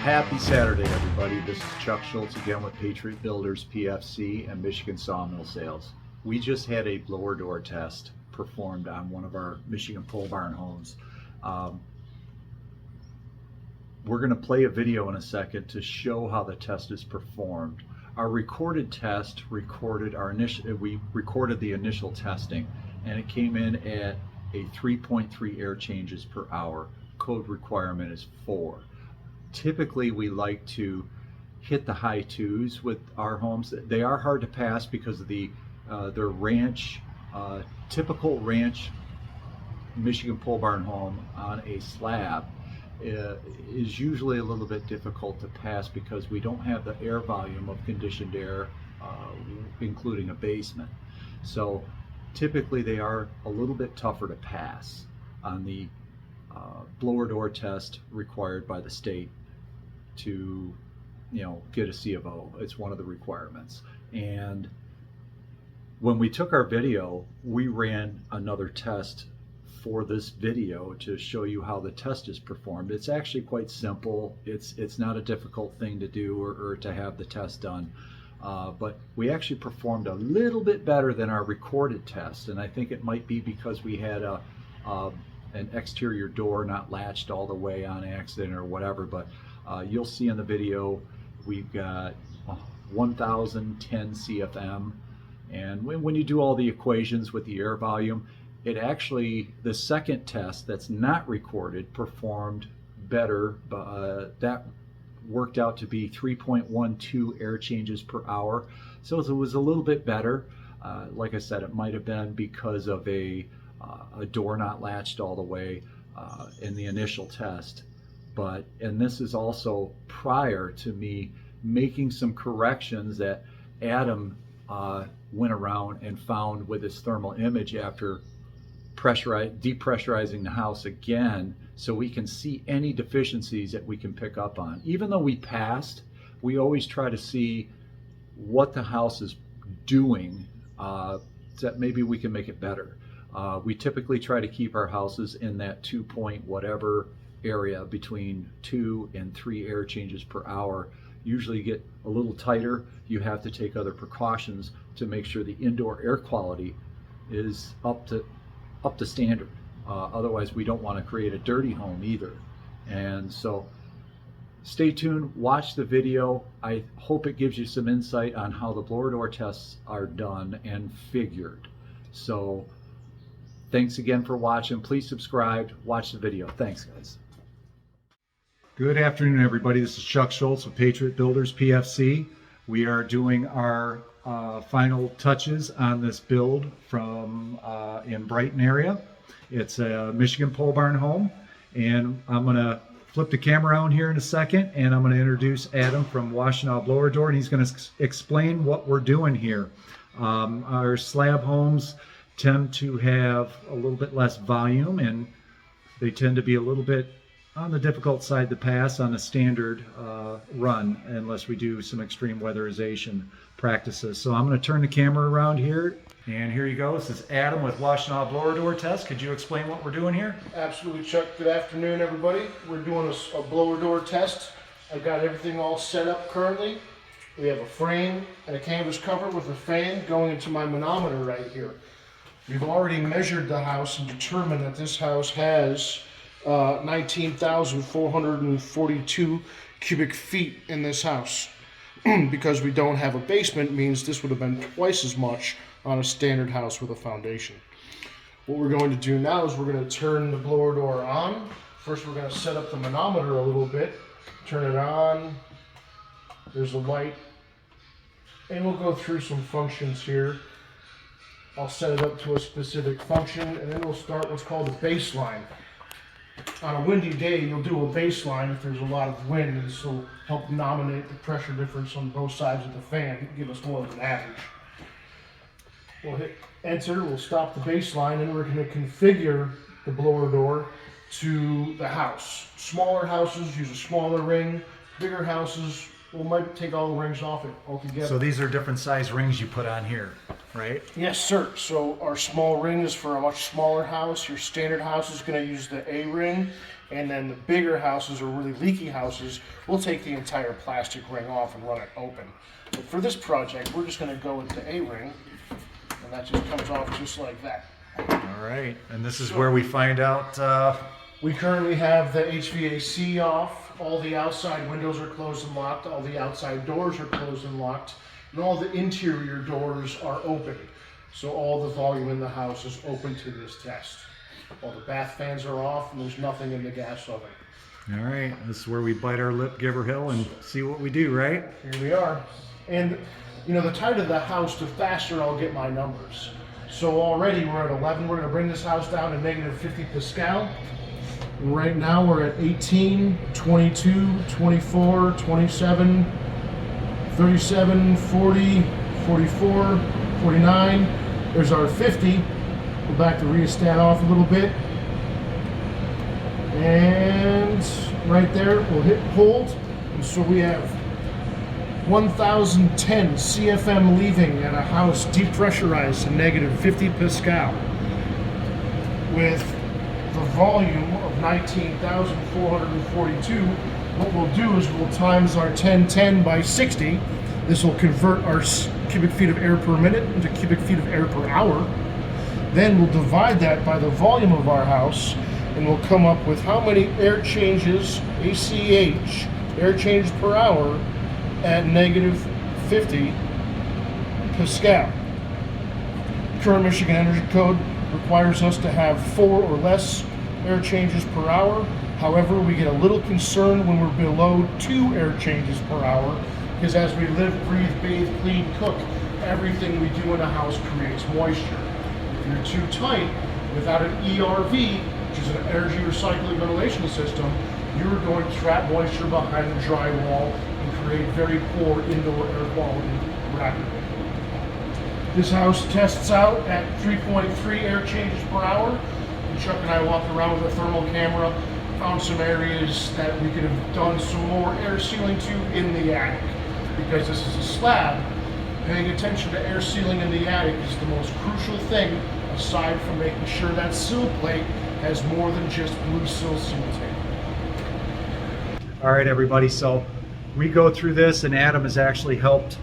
Happy Saturday, everybody. This is Chuck Schultz again with Patriot Builders PFC and Michigan Sawmill Sales. We just had a blower door test performed on one of our Michigan pole barn homes. We're going to play a video in a second to show how the test is performed. Our recorded test we recorded the initial testing, and it came in at a 3.3 air changes per hour. Code requirement is 4. Typically, we like to hit the high 2s with our homes. They are hard to pass because of their ranch, typical ranch Michigan pole barn home on a slab is usually a little bit difficult to pass because we don't have the air volume of conditioned air, including a basement. So typically they are a little bit tougher to pass on the blower door test required by the state to, get a C of O. It's one of the requirements. And when we took our video, we ran another test for this video to show you how the test is performed. It's actually quite simple. It's not a difficult thing to do or to have the test done. But we actually performed a little bit better than our recorded test, and I think it might be because we had an exterior door not latched all the way on accident or whatever. But you'll see in the video we've got 1010 CFM, and when you do all the equations with the air volume, it actually, the second test that's not recorded performed better. That worked out to be 3.12 air changes per hour. So it was a little bit better. Like I said, it might have been because of a door not latched all the way in the initial test. And this is also prior to me making some corrections that Adam went around and found with his thermal image after depressurizing the house again, so we can see any deficiencies that we can pick up on. Even though we passed, we always try to see what the house is doing, so that maybe we can make it better. We typically try to keep our houses in that 2 point whatever area, between 2 and 3 air changes per hour. Usually you get a little tighter, you have to take other precautions to make sure the indoor air quality is up to standard. Otherwise we don't want to create a dirty home either. And so stay tuned, watch the video. I hope it gives you some insight on how the blower door tests are done and figured. So thanks again for watching. Please subscribe, watch the video. Thanks, guys. Good afternoon, everybody. This is Chuck Schultz with Patriot Builders PFC. We are doing our final touches on this build from in Brighton area. It's a Michigan pole barn home, and I'm going to flip the camera around here in a second, and I'm going to introduce Adam from Washtenaw Blower Door, and he's going to explain what we're doing here. Our slab homes tend to have a little bit less volume, and they tend to be a little bit on the difficult side to pass on a standard run, unless we do some extreme weatherization practices. So I'm going to turn the camera around here, and here you go. This is Adam with Washtenaw Blower Door Test. Could you explain what we're doing here? Absolutely, Chuck. Good afternoon, everybody. We're doing a blower door test. I've got everything all set up currently. We have a frame and a canvas cover with a fan going into my manometer right here. We've already measured the house and determined that this house has 19,442 cubic feet in this house. Because we don't have a basement means this would have been twice as much on a standard house with a foundation. What we're going to do now is we're going to turn the blower door on. First we're going to set up the manometer a little bit, turn it on. There's a light, and we'll go through some functions here. I'll set it up to a specific function, and then we'll start what's called a baseline. On a windy day, you'll do a baseline if there's a lot of wind, and this will help nominate the pressure difference on both sides of the fan, give us more of an average. We'll hit enter, we'll stop the baseline, and we're going to configure the blower door to the house. Smaller houses use a smaller ring, bigger houses, we might take all the rings off it altogether. So these are different size rings you put on here. right? Yes, sir. So our small ring is for a much smaller house. Your standard house is going to use the A ring, and then the bigger houses or really leaky houses, we'll take the entire plastic ring off and run it open. But for this project, we're just going to go with the A ring, and that just comes off just like that. All right, and this is where we find out. We currently have the HVAC off. All the outside windows are closed and locked. All the outside doors are closed and locked. And all the interior doors are open. So all the volume in the house is open to this test. All the bath fans are off and there's nothing in the gas oven. All right, this is where we bite our lip, give her hell, and see what we do, right? Here we are. And you know, the tighter the house, the faster I'll get my numbers. So already we're at 11. We're going to bring this house down to negative 50 Pascal. And right now we're at 18, 22, 24, 27, 37, 40, 44, 49. There's our 50. Go back to rheostat off a little bit. And right there, we'll hit hold. And so we have 1,010 CFM leaving at a house depressurized to negative 50 Pascal. With the volume of 19,442, what we'll do is we'll times our 1010 by 60. This will convert our cubic feet of air per minute into cubic feet of air per hour. Then we'll divide that by the volume of our house, and we'll come up with how many air changes, ACH, air changes per hour at negative 50 Pascal. Current Michigan Energy Code requires us to have 4 or less air changes per hour. However, we get a little concerned when we're below 2 air changes per hour, because as we live, breathe, bathe, clean, cook, everything we do in a house creates moisture. If you're too tight, without an ERV, which is an energy recycling ventilation system, you're going to trap moisture behind the drywall and create very poor indoor air quality rapidly. This house tests out at 3.3 air changes per hour. And Chuck and I walked around with a thermal camera, found some areas that we could have done some more air sealing to in the attic. Because this is a slab, paying attention to air sealing in the attic is the most crucial thing, aside from making sure that sill plate has more than just blue sill seal tape. All right, everybody, so we go through this, and Adam has actually helped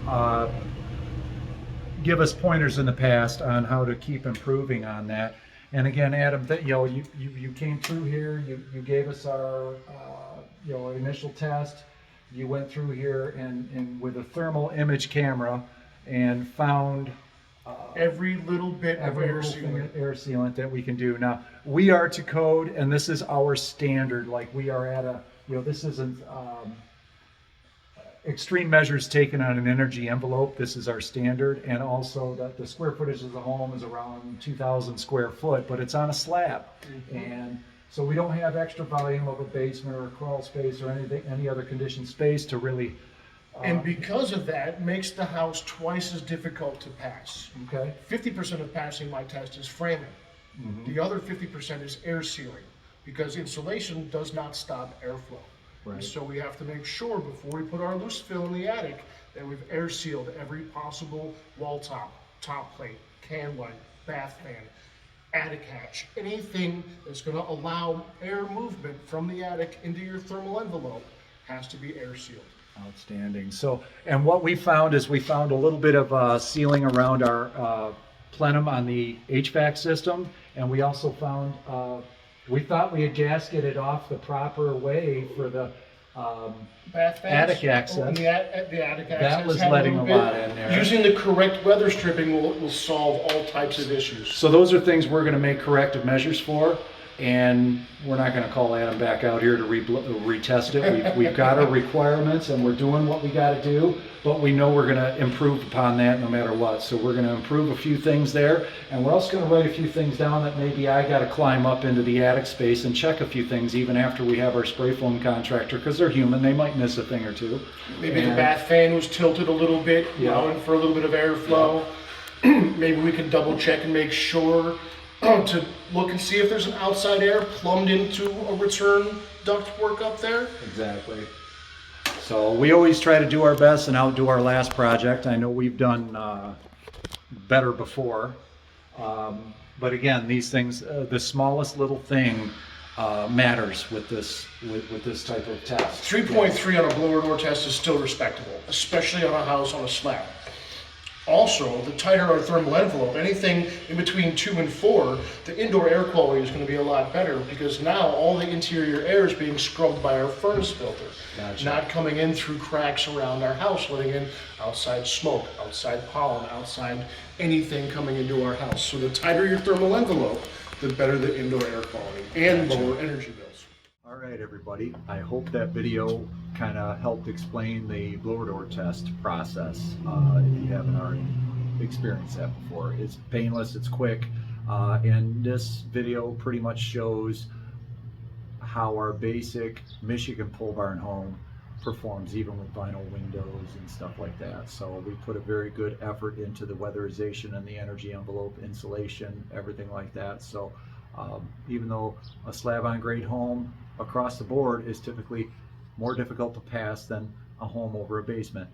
give us pointers in the past on how to keep improving on that. And again, Adam, you came through here, you gave us our initial test. You went through here and with a thermal image camera and found Every little bit of air sealant that we can do. Now, we are to code, and this is our standard. Like, we are at a, this isn't extreme measures taken on an energy envelope. This is our standard. And also that the square footage of the home is around 2,000 square foot, but it's on a slab. Mm-hmm. And so we don't have extra volume of a basement or a crawl space or any other conditioned space to really. And because of that, makes the house twice as difficult to pass. Okay. 50% of passing my test is framing. Mm-hmm. The other 50% is air sealing, because insulation does not stop airflow. Right. And so we have to make sure before we put our loose fill in the attic that we've air sealed every possible wall top, top plate, can light, bath fan, attic hatch, anything that's going to allow air movement from the attic into your thermal envelope has to be air sealed. Outstanding. So, and what we found is we found a little bit of sealing around our plenum on the HVAC system, and we also found, we thought we had gasketed off the proper way for the bath attic access. The attic access. That was letting a lot in there. Using the correct weather stripping will solve all types of issues. So those are things we're going to make corrective measures for. And we're not going to call Adam back out here to retest it. We've got our requirements, and we're doing what we got to do, but we know we're going to improve upon that no matter what. So we're going to improve a few things there, and we're also going to write a few things down that maybe I got to climb up into the attic space and check a few things even after we have our spray foam contractor, because they're human. They might miss a thing or two. Maybe the bath fan was tilted a little bit, allowing for a little bit of airflow. Yeah. Maybe we can double check and make sure to look and see if there's an outside air plumbed into a return duct work up there. Exactly. So we always try to do our best and outdo our last project. I know we've done better before. But again, these things, the smallest little thing matters with this type of test. 3.3 on a blower door test is still respectable, especially on a house on a slab. Also, the tighter our thermal envelope, anything in between 2 and 4, the indoor air quality is going to be a lot better because now all the interior air is being scrubbed by our furnace filter. Gotcha. Not coming in through cracks around our house, letting in outside smoke, outside pollen, outside anything coming into our house. So the tighter your thermal envelope, the better the indoor air quality and lower energy bills. All right, everybody. I hope that video kind of helped explain the blower door test process if you haven't already experienced that before. It's painless, it's quick, and this video pretty much shows how our basic Michigan pole barn home performs even with vinyl windows and stuff like that. So we put a very good effort into the weatherization and the energy envelope, insulation, everything like that. So even though a slab on grade home across the board is typically more difficult to pass than a home over a basement,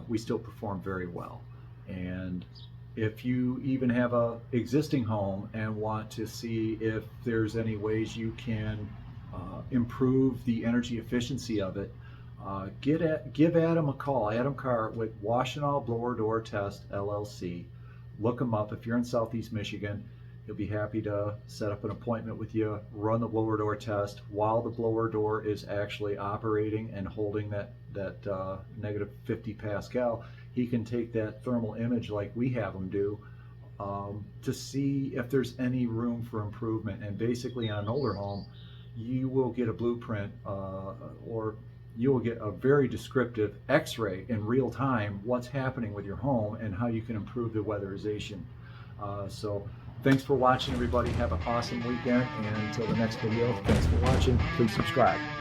we still perform very well. And if you even have a existing home and want to see if there's any ways you can improve the energy efficiency of it, give Adam a call. Adam Carr with Washtenaw Blower Door Test LLC. Look him up. If you're in Southeast Michigan, he'll be happy to set up an appointment with you, run the blower door test while the blower door is actually operating and holding that negative 50 Pascal. He can take that thermal image like we have him do to see if there's any room for improvement. And basically on an older home, you will get a blueprint or you will get a very descriptive x-ray in real time what's happening with your home and how you can improve the weatherization. So thanks for watching, everybody. Have an awesome weekend, and until the next video, thanks for watching. Please subscribe.